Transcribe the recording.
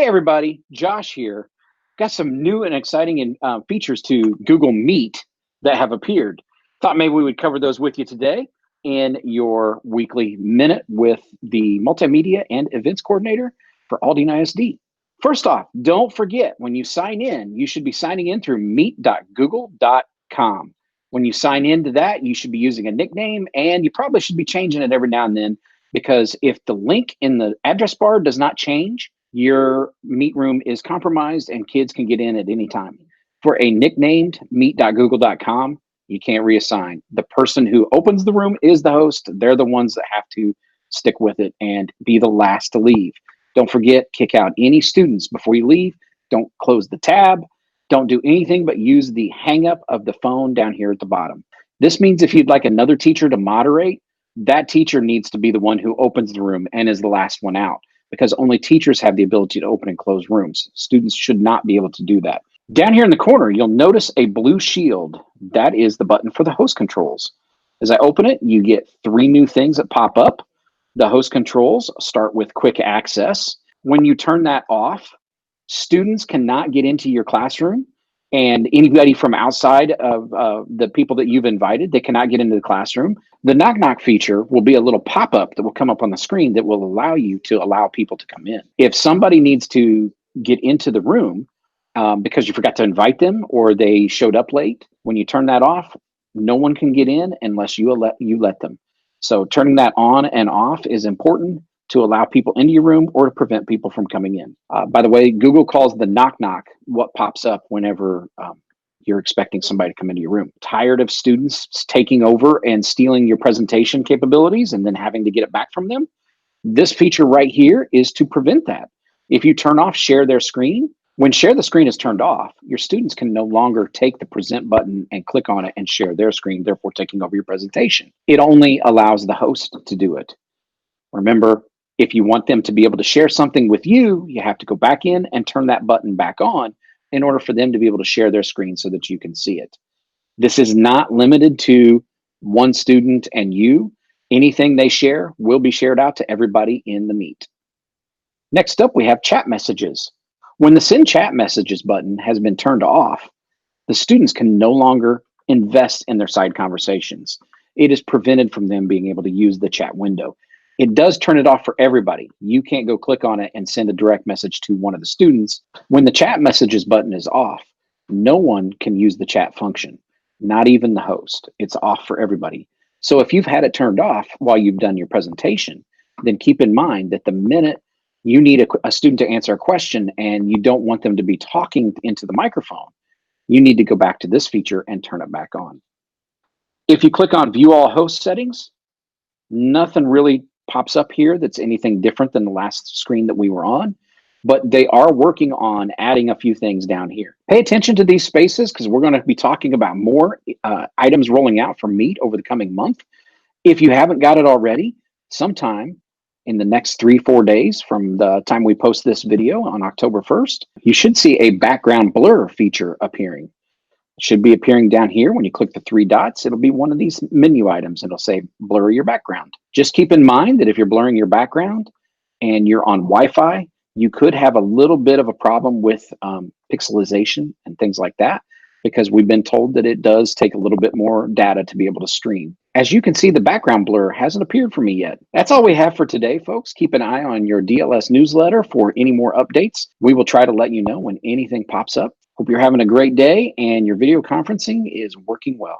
Hey everybody, Josh here. Got some new and exciting features to Google Meet that have appeared. Thought maybe we would cover those with you today in your weekly minute with the multimedia and events coordinator for Aldine ISD. First off, don't forget when you sign in, you should be signing in through meet.google.com. When you sign into that, you should be using a nickname, and you probably should be changing it every now and then, because if the link in the address bar does not change, your meet room is compromised and kids can get in at any time. For a nicknamed meet.google.com, you can't reassign. The person who opens the room is the host. They're the ones that have to stick with it and be the last to leave. Don't forget, kick out any students before you leave. Don't close the tab. Don't do anything but use the hang up of the phone down here at the bottom. This means if you'd like another teacher to moderate, that teacher needs to be the one who opens the room and is the last one out, because only teachers have the ability to open and close rooms. Students should not be able to do that. Down here in the corner, you'll notice a blue shield. That is the button for the host controls. As I open it, you get three new things that pop up. The host controls start with quick access. When you turn that off, students cannot get into your classroom, and anybody from outside of the people that you've invited, they cannot get into the classroom. The knock knock feature will be a little pop-up that will come up on the screen that will allow you to allow people to come in. If somebody needs to get into the room because you forgot to invite them or they showed up late, when you turn that off, no one can get in unless you let them. So turning that on and off is important to allow people into your room or to prevent people from coming in. By the way, Google calls the knock knock what pops up whenever you're expecting somebody to come into your room. Tired of students taking over and stealing your presentation capabilities and then having to get it back from them? This feature right here is to prevent that. If you turn off share their screen, when share the screen is turned off, your students can no longer take the present button and click on it and share their screen, therefore taking over your presentation. It only allows the host to do it. Remember, if you want them to be able to share something with you, you have to go back in and turn that button back on in order for them to be able to share their screen so that you can see it. This is not limited to one student and you. Anything they share will be shared out to everybody in the Meet. Next up, we have chat messages. When the Send Chat Messages button has been turned off, the students can no longer invest in their side conversations. It is prevented from them being able to use the chat window. It does turn it off for everybody. You can't go click on it and send a direct message to one of the students. When the chat messages button is off, no one can use the chat function, not even the host. It's off for everybody. So if you've had it turned off while you've done your presentation, then keep in mind that the minute you need a student to answer a question and you don't want them to be talking into the microphone, you need to go back to this feature and turn it back on. If you click on View All Host Settings, nothing really pops up here that's anything different than the last screen that we were on, but they are working on adding a few things down here. Pay attention to these spaces because we're going to be talking about more items rolling out from Meet over the coming month. If you haven't got it already, sometime in the next 3-4 days from the time we post this video on October 1st, you should see a background blur feature appearing. It should be appearing down here. When you click the three dots, it'll be one of these menu items. It'll say blur your background. Just keep in mind that if you're blurring your background and you're on Wi-Fi, you could have a little bit of a problem with pixelization and things like that, because we've been told that it does take a little bit more data to be able to stream. As you can see, the background blur hasn't appeared for me yet. That's all we have for today, folks. Keep an eye on your DLS newsletter for any more updates. We will try to let you know when anything pops up. Hope you're having a great day and your video conferencing is working well.